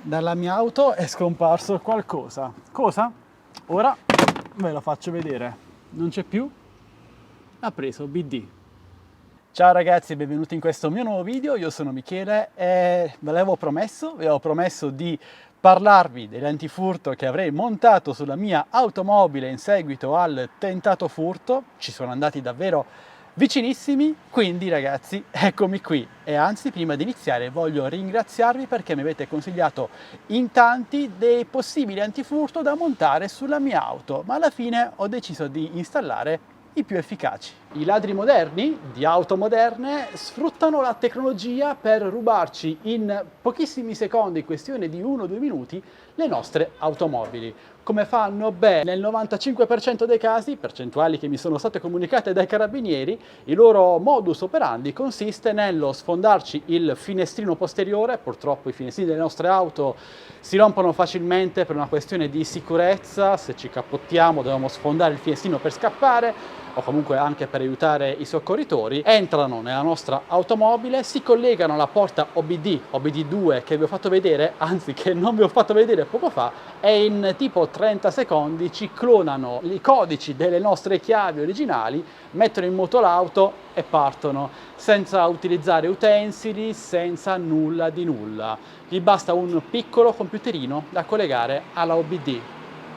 dalla mia auto è scomparso qualcosa. Cosa? Ora ve lo faccio vedere. Non c'è più. Ha preso BD. Ciao ragazzi e benvenuti in questo mio nuovo video. Io sono Michele e vi avevo promesso di parlarvi dell'antifurto che avrei montato sulla mia automobile in seguito al tentato furto. Ci sono andati davvero vicinissimi, quindi ragazzi, eccomi qui. E anzi, prima di iniziare voglio ringraziarvi perché mi avete consigliato in tanti dei possibili antifurto da montare sulla mia auto, ma alla fine ho deciso di installare i più efficaci. I ladri moderni di auto moderne sfruttano la tecnologia per rubarci in pochissimi secondi, in questione di 1-2 minuti, le nostre automobili. Come fanno? Beh, nel 95% dei casi, percentuali che mi sono state comunicate dai carabinieri, il loro modus operandi consiste nello sfondarci il finestrino posteriore. Purtroppo i finestrini delle nostre auto si rompono facilmente per una questione di sicurezza. Se ci cappottiamo dobbiamo sfondare il finestrino per scappare, o comunque anche per aiutare i soccorritori. Entrano nella nostra automobile, si collegano alla porta OBD2 che vi ho fatto vedere, anzi che non vi ho fatto vedere poco fa, e in tipo 30 secondi ci clonano i codici delle nostre chiavi originali, mettono in moto l'auto e partono senza utilizzare utensili, senza nulla di nulla. Gli basta un piccolo computerino da collegare alla OBD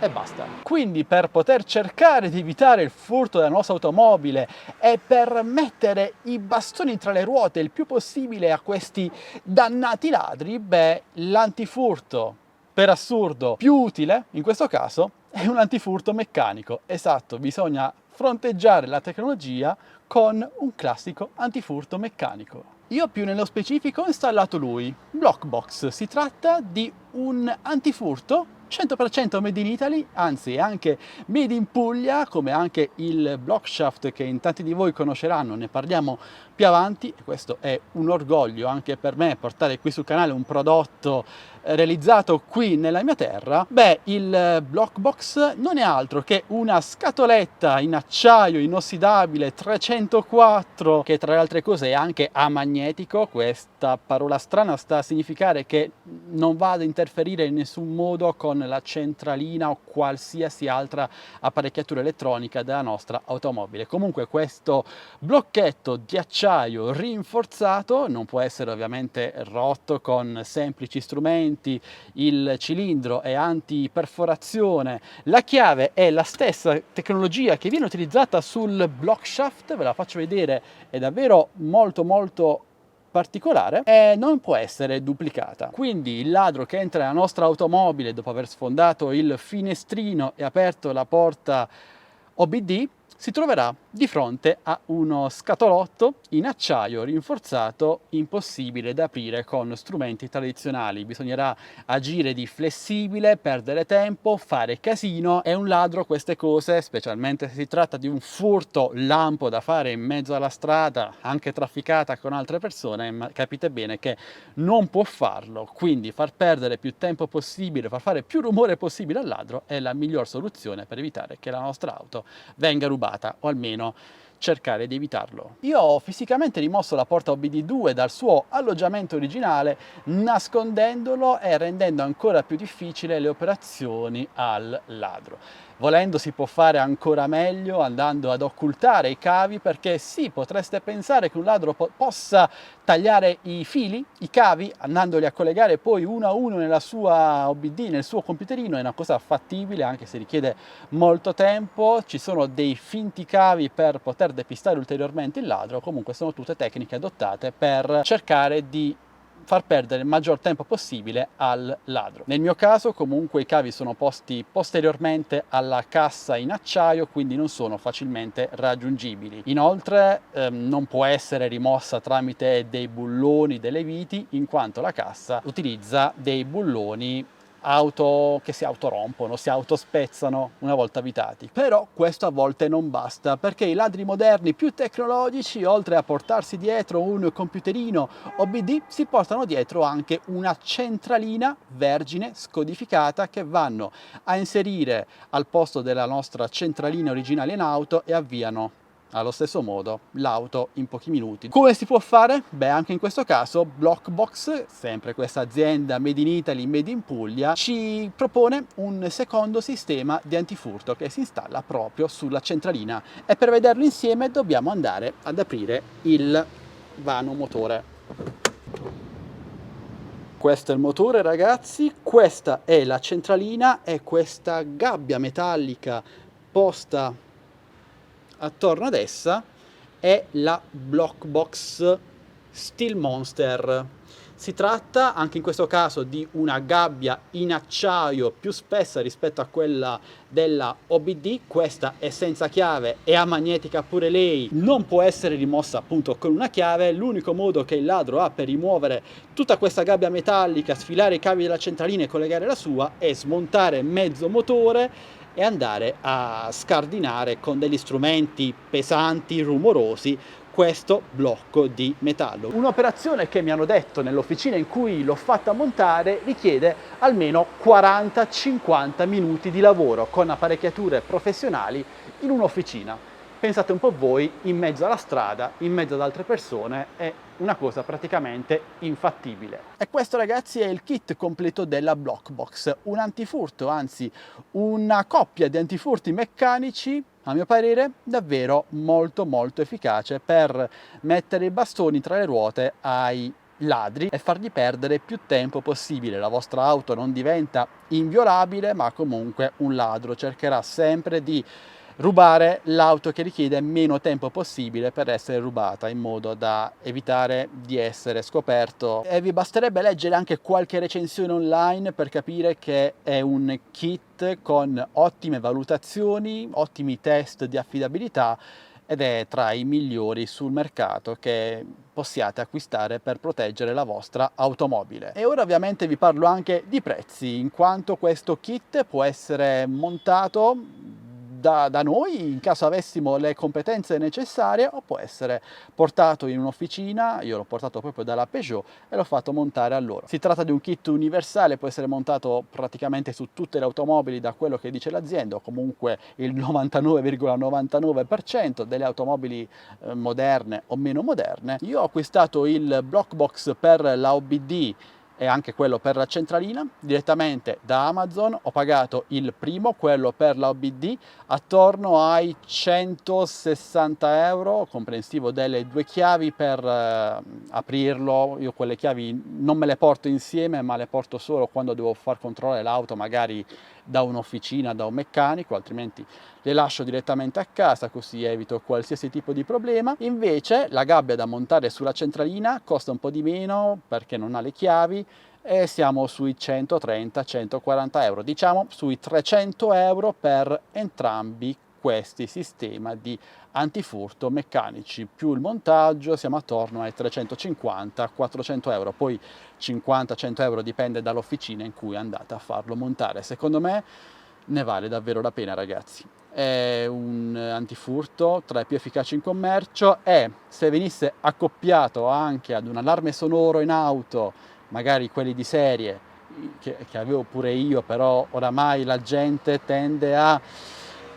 e basta. Quindi per poter cercare di evitare il furto della nostra automobile e per mettere i bastoni tra le ruote il più possibile a questi dannati ladri, beh, l'antifurto per assurdo più utile in questo caso è un antifurto meccanico. Esatto, bisogna fronteggiare la tecnologia con un classico antifurto meccanico. Io più nello specifico ho installato lui, Blockbox. Si tratta di un antifurto 100% made in Italy, anzi è anche made in Puglia, come anche il Blockshaft che in tanti di voi conosceranno, ne parliamo più avanti. Questo è un orgoglio anche per me portare qui sul canale un prodotto realizzato qui nella mia terra. Beh, il Blockbox non è altro che una scatoletta in acciaio inossidabile 304 che tra le altre cose è anche amagnetico. Questa parola strana sta a significare che non va ad interferire in nessun modo con la centralina o qualsiasi altra apparecchiatura elettronica della nostra automobile. Comunque questo blocchetto di acciaio rinforzato non può essere ovviamente rotto con semplici strumenti. Il cilindro è antiperforazione, la chiave è la stessa tecnologia che viene utilizzata sul Blockshaft, ve la faccio vedere, è davvero molto particolare e non può essere duplicata. Quindi il ladro che entra nella nostra automobile dopo aver sfondato il finestrino e aperto la porta OBD si troverà di fronte a uno scatolotto in acciaio rinforzato impossibile da aprire con strumenti tradizionali. Bisognerà agire di flessibile, perdere tempo, fare casino. È un ladro queste cose, specialmente se si tratta di un furto lampo da fare in mezzo alla strada, anche trafficata con altre persone, ma capite bene che non può farlo. Quindi far perdere più tempo possibile, far fare più rumore possibile al ladro è la miglior soluzione per evitare che la nostra auto venga rubata, o almeno cercare di evitarlo. Io ho fisicamente rimosso la porta OBD2 dal suo alloggiamento originale, nascondendolo e rendendo ancora più difficile le operazioni al ladro. Volendo si può fare ancora meglio andando ad occultare i cavi, perché sì, potreste pensare che un ladro possa tagliare i fili, i cavi, andandoli a collegare poi uno a uno nella sua OBD, nel suo computerino. È una cosa fattibile, anche se richiede molto tempo. Ci sono dei finti cavi per poter depistare ulteriormente il ladro. Comunque sono tutte tecniche adottate per cercare di far perdere il maggior tempo possibile al ladro. Nel mio caso comunque i cavi sono posti posteriormente alla cassa in acciaio, quindi non sono facilmente raggiungibili. Inoltre non può essere rimossa tramite dei bulloni, delle viti, in quanto la cassa utilizza dei bulloni che si autorompono, si autospezzano una volta avvitati. Però questo a volte non basta, perché i ladri moderni più tecnologici, oltre a portarsi dietro un computerino OBD, si portano dietro anche una centralina vergine scodificata che vanno a inserire al posto della nostra centralina originale in auto e avviano allo stesso modo l'auto in pochi minuti. Come si può fare? Beh, anche in questo caso Blockbox, sempre questa azienda made in Italy, made in Puglia, ci propone un secondo sistema di antifurto che si installa proprio sulla centralina, e per vederlo insieme dobbiamo andare ad aprire il vano motore. Questo è il motore, ragazzi, questa è la centralina e questa gabbia metallica posta attorno ad essa è la Blockbox Steel Monster. Si tratta anche in questo caso di una gabbia in acciaio più spessa rispetto a quella della OBD. Questa è senza chiave e amagnetica pure lei, non può essere rimossa appunto con una chiave. L'unico modo che il ladro ha per rimuovere tutta questa gabbia metallica, sfilare i cavi della centralina e collegare la sua, è smontare mezzo motore e andare a scardinare con degli strumenti pesanti, rumorosi, questo blocco di metallo. Un'operazione che mi hanno detto nell'officina in cui l'ho fatta montare richiede almeno 40-50 minuti di lavoro con apparecchiature professionali in un'officina. Pensate un po' voi, in mezzo alla strada, in mezzo ad altre persone, è una cosa praticamente infattibile. E questo, ragazzi, è il kit completo della Blockbox, un antifurto, anzi una coppia di antifurti meccanici, a mio parere davvero molto efficace per mettere i bastoni tra le ruote ai ladri e fargli perdere più tempo possibile. La vostra auto non diventa inviolabile, ma comunque un ladro cercherà sempre di rubare l'auto che richiede meno tempo possibile per essere rubata, in modo da evitare di essere scoperto. E vi basterebbe leggere anche qualche recensione online per capire che è un kit con ottime valutazioni, ottimi test di affidabilità, ed è tra i migliori sul mercato che possiate acquistare per proteggere la vostra automobile. E ora ovviamente vi parlo anche di prezzi, in quanto questo kit può essere montato da noi in caso avessimo le competenze necessarie, o può essere portato in un'officina. Io l'ho portato proprio dalla Peugeot e l'ho fatto montare a loro. Si tratta di un kit universale, può essere montato praticamente su tutte le automobili, da quello che dice l'azienda, o comunque il 99,99% delle automobili moderne o meno moderne. Io ho acquistato il Blockbox per la OBD e anche quello per la centralina direttamente da Amazon. Ho pagato il primo, quello per la OBD, attorno ai 160 euro, comprensivo delle 2 chiavi per aprirlo. Io quelle chiavi non me le porto insieme, ma le porto solo quando devo far controllare l'auto, magari da un'officina, da un meccanico, altrimenti le lascio direttamente a casa, così evito qualsiasi tipo di problema. Invece la gabbia da montare sulla centralina costa un po' di meno perché non ha le chiavi, e siamo sui 130-140 euro, diciamo sui 300 euro per entrambi questi sistemi di antifurto meccanici, più il montaggio siamo attorno ai 350-400 euro, poi 50-100 euro dipende dall'officina in cui andate a farlo montare. Secondo me ne vale davvero la pena, ragazzi. È un antifurto tra i più efficaci in commercio, e se venisse accoppiato anche ad un allarme sonoro in auto, magari quelli di serie che avevo pure io, però oramai la gente tende a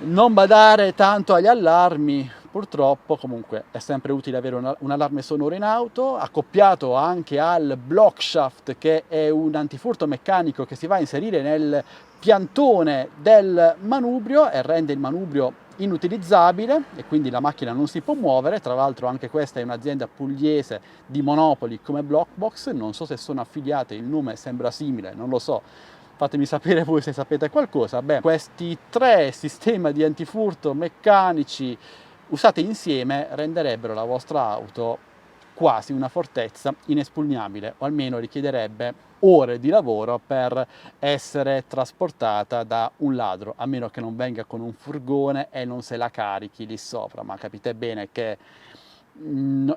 non badare tanto agli allarmi, purtroppo. Comunque è sempre utile avere un allarme sonoro in auto, accoppiato anche al Blockshaft, che è un antifurto meccanico che si va a inserire nel piantone del manubrio e rende il manubrio inutilizzabile, e quindi la macchina non si può muovere. Tra l'altro anche questa è un'azienda pugliese di monopoli come Blockbox, non so se sono affiliate, il nome sembra simile, non lo so, fatemi sapere voi se sapete qualcosa. Beh, questi 3 sistemi di antifurto meccanici usati insieme renderebbero la vostra auto quasi una fortezza inespugnabile, o almeno richiederebbe ore di lavoro per essere trasportata da un ladro, a meno che non venga con un furgone e non se la carichi lì sopra. Ma capite bene che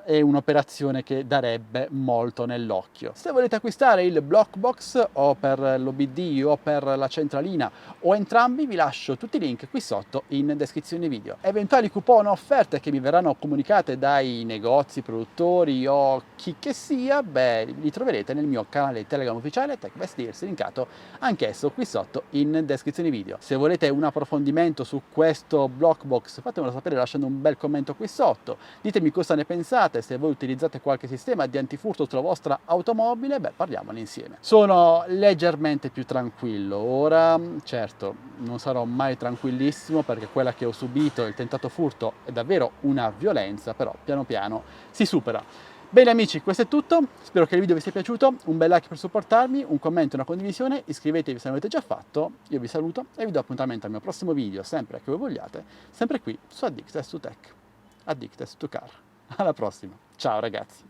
è un'operazione che darebbe molto nell'occhio. Se volete acquistare il Blockbox o per l'OBD o per la centralina o entrambi, vi lascio tutti i link qui sotto in descrizione video. Eventuali coupon o offerte che mi verranno comunicate dai negozi, produttori o chi che sia, beh, li troverete nel mio canale Telegram ufficiale TechBest Deals, linkato anch'esso qui sotto in descrizione video. Se volete un approfondimento su questo Blockbox, fatemelo sapere lasciando un bel commento qui sotto. Ditemi cosa ne pensate, se voi utilizzate qualche sistema di antifurto sulla vostra automobile, beh, parliamone insieme. Sono leggermente più tranquillo ora, certo, non sarò mai tranquillissimo perché quella che ho subito, il tentato furto, è davvero una violenza, però piano piano si supera. Bene amici, questo è tutto, spero che il video vi sia piaciuto, un bel like per supportarmi, un commento e una condivisione, iscrivetevi se non l'avete già fatto, io vi saluto e vi do appuntamento al mio prossimo video, sempre che voi vogliate, sempre qui su Addicted to Tech, Addicted to Car. Alla prossima, ciao ragazzi!